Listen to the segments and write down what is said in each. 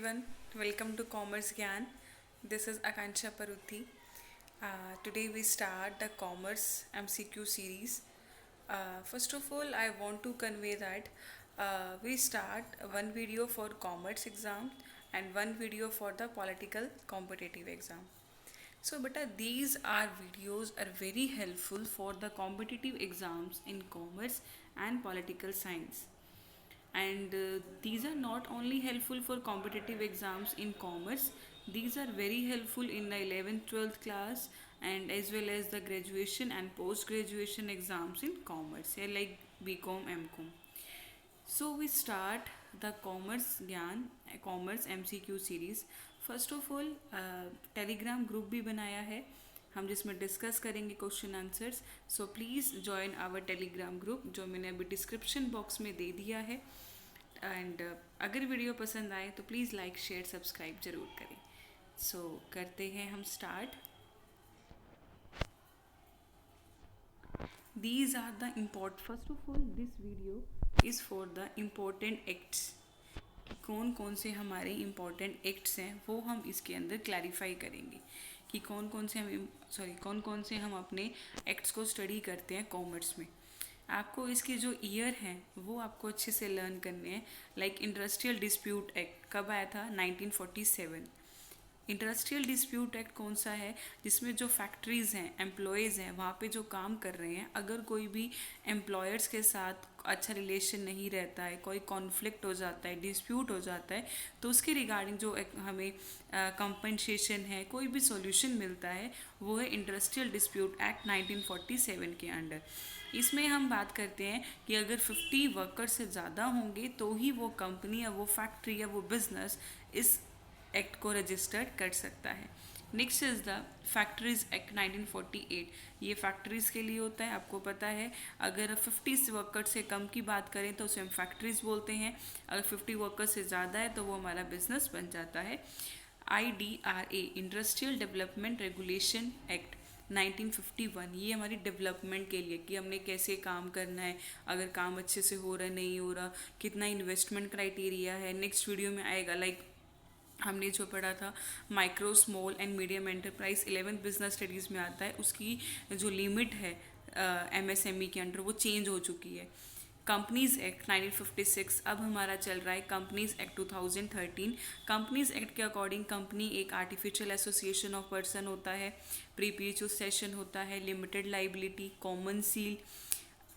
everyone, welcome to Commerce Gyan. This is Akansha Paruthi. Today we start the Commerce MCQ series. First of all, I want to convey that we start one video for Commerce exam and one video for the political competitive exam. So, beta, these are videos are very helpful for the competitive exams in commerce and political science, and these are not only helpful for competitive exams in commerce, these are very helpful in the 11th 12th class and as well as the graduation and post graduation exams in commerce, yeah, like bcom mcom. So we start the commerce gyan commerce mcq series. First of all Telegram group भी बनाया है हम जिसमें discuss करेंगे question answers. So please join our Telegram group जो मैंने अभी description box में दे दिया है. एंड अगर वीडियो पसंद आए तो प्लीज़ लाइक शेयर सब्सक्राइब ज़रूर करें. सो करते हैं हम start. These are the important. First of all, this video is for the important acts. कि कौन कौन से हमारे इम्पोर्टेंट एक्ट्स हैं वो हम इसके अंदर क्लैरिफाई करेंगे कि कौन कौन से हम अपने एक्ट्स को स्टडी करते हैं कॉमर्स में. आपको इसके जो ईयर हैं वो आपको अच्छे से लर्न करने हैं. लाइक इंडस्ट्रियल डिस्प्यूट एक्ट कब आया था? 1947. इंडस्ट्रियल डिस्प्यूट एक्ट कौन सा है? जिसमें जो फैक्ट्रीज़ हैं, एम्प्लॉयज़ हैं, वहाँ पे जो काम कर रहे हैं, अगर कोई भी एम्प्लॉयर्स के साथ अच्छा रिलेशन नहीं रहता है, कोई कॉन्फ्लिक्ट हो जाता है, डिस्प्यूट हो जाता है, तो उसके रिगार्डिंग जो हमें कंपनसेशन है, कोई भी सॉल्यूशन मिलता है, वो है इंडस्ट्रियल डिस्प्यूट एक्ट 1947 के अंडर. इसमें हम बात करते हैं कि अगर 50 वर्कर से ज़्यादा होंगे तो ही वो कंपनी या वो फैक्ट्री या वो बिज़नेस इस एक्ट को रजिस्टर्ड कर सकता है. Next is the factories act 1948. ये फैक्ट्रीज़ के लिए होता है. आपको पता है अगर 50 वर्कर से कम की बात करें तो उसे हम फैक्ट्रीज बोलते हैं. अगर 50 वर्कर से ज़्यादा है तो वो हमारा बिजनेस बन जाता है. IDRA industrial development regulation act 1951. ये हमारी डेवलपमेंट के लिए कि हमने कैसे काम करना है, अगर काम अच्छे से हो रहा है नहीं हो रहा, कितना इन्वेस्टमेंट क्राइटेरिया है. नेक्स्ट वीडियो में आएगा. लाइक हमने जो पढ़ा था micro small and medium enterprise 11th business studies में आता है, उसकी जो लिमिट है MSME के अंडर वो चेंज हो चुकी है. Companies act 1956. अब हमारा चल रहा है कंपनीज़ एक्ट 2013. कंपनीज़ एक्ट के अकॉर्डिंग कंपनी एक आर्टिफिशियल एसोसिएशन ऑफ पर्सन होता है, प्रीपीएचओ सेशन होता है, limited liability, common seal.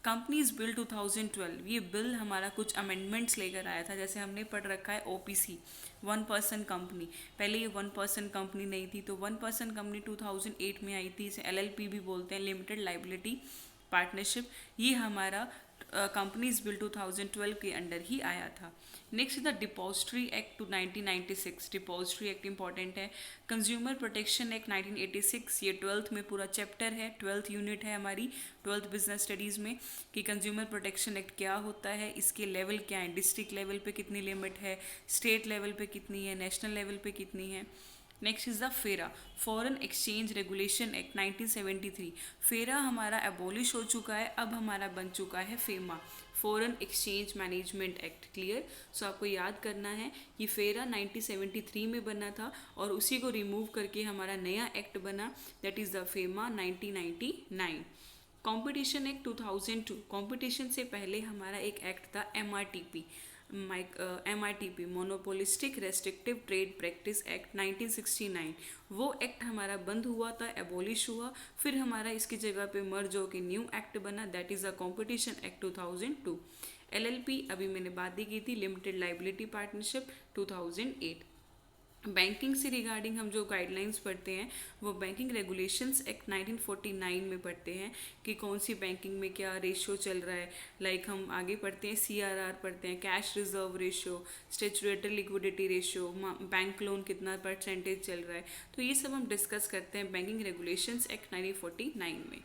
Companies bill 2012. ये बिल हमारा कुछ अमेंडमेंट्स लेकर आया था. जैसे हमने पढ़ रखा है OPC, वन पर्सन कंपनी. पहले ये वन पर्सन कंपनी नहीं थी, तो वन पर्सन कंपनी 2008 में आई थी. इसे LLP भी बोलते हैं, लिमिटेड लाइबिलिटी पार्टनरशिप. ये हमारा कंपनीज बिल 2012 के अंडर ही आया था. Next the depository act 1996. Depository act important है. Consumer protection act 1986. ये 12th में पूरा चैप्टर है, 12th यूनिट है हमारी 12th बिजनेस स्टडीज़ में कि कंज्यूमर प्रोटेक्शन एक्ट क्या होता है, इसके लेवल क्या है, डिस्ट्रिक्ट लेवल पे कितनी लिमिट है, स्टेट लेवल पे कितनी है, नेशनल लेवल पे कितनी है. नेक्स्ट इज़ द फेरा फॉरेन एक्सचेंज रेगुलेशन एक्ट 1973. फेरा हमारा एबॉलिश हो चुका है, अब हमारा बन चुका है FEMA, foreign exchange management act. Clear? So आपको याद करना है कि फेरा 1973 में बना था और उसी को रिमूव करके हमारा नया एक्ट बना, that is the FEMA 1999. Competition act 2002. Competition से पहले हमारा एक एक्ट था MITP monopolistic restrictive trade practice act 1969. वो एक्ट हमारा बंद हुआ था, एबॉलिश हुआ, फिर हमारा इसकी जगह पे मर्ज हो के न्यू एक्ट बना, that is a competition act 2002. LLP अभी मैंने बात ही की थी, लिमिटेड लाइबिलिटी पार्टनरशिप 2008. बैंकिंग से रिगार्डिंग हम जो गाइडलाइंस पढ़ते हैं वो बैंकिंग रेगुलेशंस एक्ट 1949 में पढ़ते हैं कि कौन सी बैंकिंग में क्या रेशियो चल रहा है. लाइक हम आगे पढ़ते हैं CRR पढ़ते हैं, cash reserve ratio, statutory liquidity ratio, bank loan कितना परसेंटेज चल रहा है. तो ये सब हम डिस्कस करते हैं बैंकिंग रेगुलेशंस एक्ट 1949 में.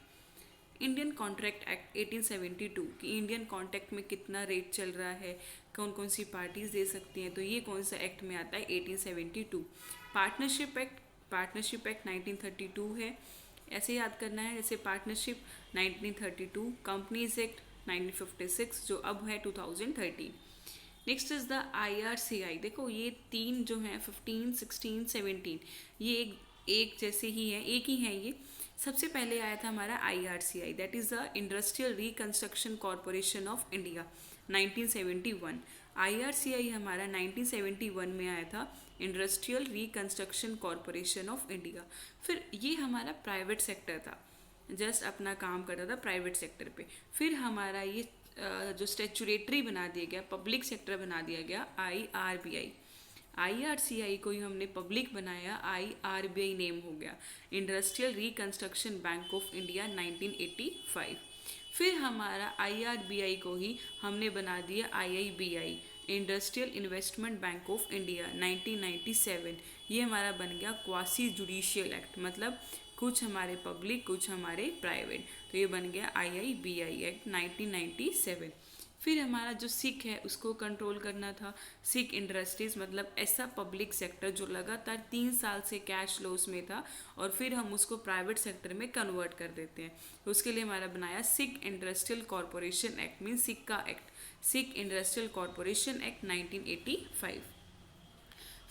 इंडियन कॉन्ट्रैक्ट एक्ट 1872 कि इंडियन कॉन्ट्रैक्ट में कितना रेट चल रहा है, कौन कौन सी पार्टीज़ दे सकती हैं, तो ये कौन सा एक्ट में आता है? 1872. पार्टनरशिप एक्ट 1932 है. ऐसे याद करना है जैसे पार्टनरशिप 1932, कंपनीज एक्ट 1956 जो अब है 2013. Next is the IRCI। देखो ये तीन जो हैं 15, 16, 17 ये एक जैसे ही है, एक ही है ये। सबसे पहले आया था हमारा IRCI, that is the industrial reconstruction corporation of India 1971। IRCI हमारा 1971 में आया था, industrial reconstruction corporation of India. फिर ये हमारा प्राइवेट सेक्टर था, जस्ट अपना काम करता था प्राइवेट सेक्टर पे। फिर हमारा ये जो स्टैच्यूरेटरी बना दिया गया, पब्लिक सेक्टर बना दिया गया, IRBI। IRCI को ही हमने पब्लिक बनाया, IRBI नेम हो गया, industrial reconstruction bank of India 1985। फिर हमारा IRBI को ही हमने बना दिया IIBI, industrial investment bank of India 1997। ये हमारा बन गया क्वासी जुडिशियल एक्ट, मतलब कुछ हमारे पब्लिक कुछ हमारे प्राइवेट, तो ये बन गया IIBI एक्ट 1997। फिर हमारा जो सिक है उसको कंट्रोल करना था, सिक इंडस्ट्रीज मतलब ऐसा पब्लिक सेक्टर जो लगातार 3 साल से कैश लॉस में था और फिर हम उसको प्राइवेट सेक्टर में कन्वर्ट कर देते हैं, तो उसके लिए हमारा बनाया सिक इंडस्ट्रियल कॉरपोरेशन एक्ट, मीन सिक का एक्ट, सिक इंडस्ट्रियल कॉरपोरेशन एक्ट 1985।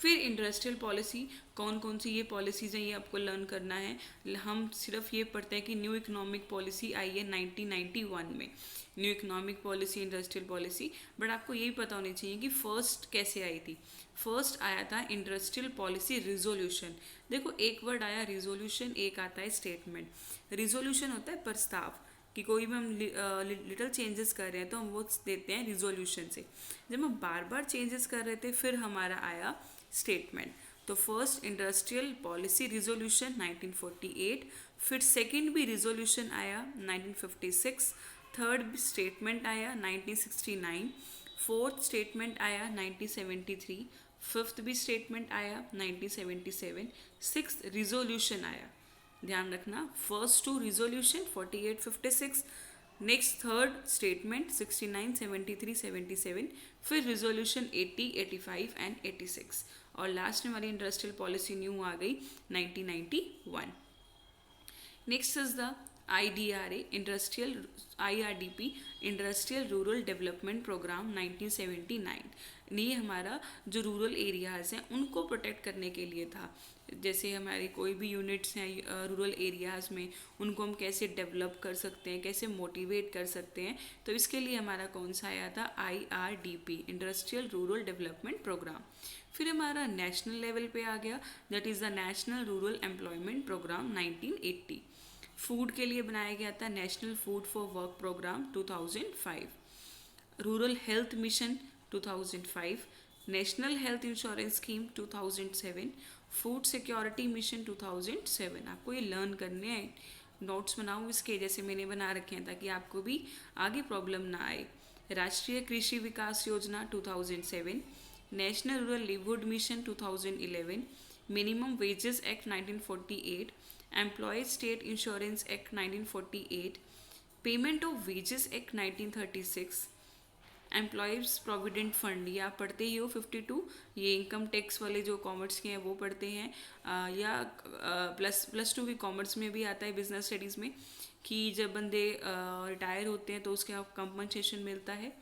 फिर इंडस्ट्रियल पॉलिसी, कौन कौन सी ये पॉलिसीज़ हैं ये आपको लर्न करना है। हम सिर्फ ये पढ़ते हैं कि न्यू इकोनॉमिक पॉलिसी आई है 1991 में, new economic policy, industrial policy, but आपको यही पता होनी चाहिए कि फर्स्ट कैसे आई थी। फर्स्ट आया था इंडस्ट्रियल पॉलिसी रिजोल्यूशन। देखो एक वर्ड आया रिजोल्यूशन, एक आता है स्टेटमेंट। रिजोल्यूशन होता है प्रस्ताव, कि कोई भी हम लिटिल चेंजेस कर रहे हैं तो हम वो देते हैं रिजोल्यूशन से। जब हम बार बार चेंजेस कर रहे थे फिर हमारा आया स्टेटमेंट। तो फर्स्ट इंडस्ट्रियल पॉलिसी रिजोल्यूशन 1948, फिर सेकंड भी रिजोल्यूशन आया 1956, थर्ड स्टेटमेंट आया 1969, फोर्थ स्टेटमेंट आया 1973, फिफ्थ भी स्टेटमेंट आया 1977, सिक्स्थ रिजोल्यूशन आया। ध्यान रखना, first two resolution 48, 56, next third statement 69, 73, 77, फिर रिजोल्यूशन 80, 85 एंड 86, और लास्ट में हमारी इंडस्ट्रियल पॉलिसी न्यू आ गई 1991। Next is the IDRA, industrial IRDP, industrial rural development programme 1979। ये हमारा जो रूरल एरियाज़ हैं उनको प्रोटेक्ट करने के लिए था। जैसे हमारे कोई भी यूनिट्स हैं रूरल एरियाज़ में, उनको हम कैसे डेवलप कर सकते हैं, कैसे मोटिवेट कर सकते हैं, तो इसके लिए हमारा कौन सा आया था IRDP, industrial rural development programme. फिर हमारा नेशनल लेवल पे आ गया, that is the national rural employment programme 1980। Food के लिए बनाया गया था national food for work programme 2005, rural health mission 2005, national health insurance scheme 2007, food security mission 2007। आपको ये लर्न करने हैं, नोट्स बनाओ इसके जैसे मैंने बना रखे हैं ताकि आपको भी आगे प्रॉब्लम ना आए। राष्ट्रीय कृषि विकास योजना 2007, national rural livelihood mission 2011, minimum wages act 1948, employees state insurance act 1948, payment of wages act 1936, employees provident fund, या पढ़ते ही हो 52, ये इनकम टैक्स वाले जो कॉमर्स के हैं वो पढ़ते हैं, या प्लस 2 भी कॉमर्स में भी आता है बिजनेस स्टडीज़ में, कि जब बंदे रिटायर होते हैं तो उसके कंपनसेशन मिलता है।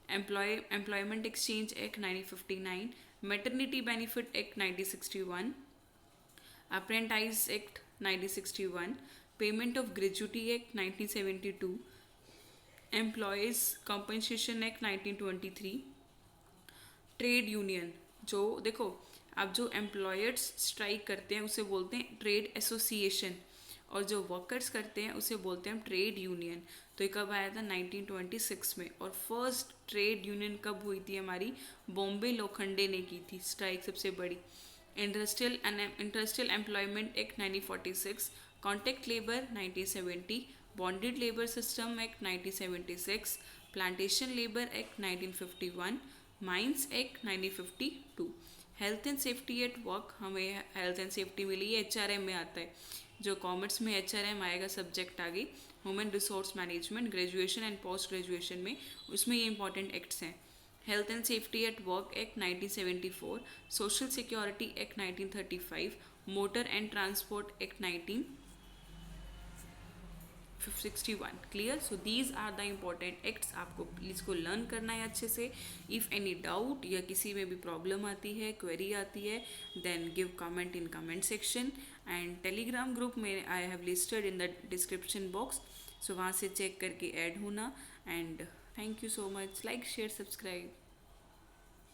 Employment exchange act 1959, maternity benefit act 1961, apprentice act 1961, payment of gratuity act 1972, employees compensation act 1923, trade union, जो देखो अब जो एम्प्लॉयर्स स्ट्राइक करते हैं उसे बोलते हैं ट्रेड एसोसिएशन, और जो वर्कर्स करते हैं उसे बोलते हैं ट्रेड यूनियन। तो ये कब आया था 1926 में, और फर्स्ट ट्रेड यूनियन कब हुई थी हमारी, बॉम्बे लोखंडे ने की थी स्ट्राइक सबसे बड़ी। Industrial employment act 1946, contract labour 1970, bonded labour system act 1976, plantation labour act 1951, mines act 1952, health and safety at work, हमें हेल्थ एंड सेफ्टी मिली है HRM में आता है, जो कॉमर्स में HRM आएगा सब्जेक्ट आगे, human resource management graduation and post graduation में, उसमें ये इंपॉर्टेंट एक्ट्स हैं। Health and safety at work act 1974, social security act 1935, motor and transport act 19 61 clear. So these are the important acts. आपको इसको learn करना है अच्छे से. इफ़ एनी डाउट या किसी में भी प्रॉब्लम आती है, क्वेरी आती है, then give comment in comment section. And Telegram group में I have listed in the description box. So वहाँ से चेक करके ऐड होना. And thank you so much. Like share subscribe.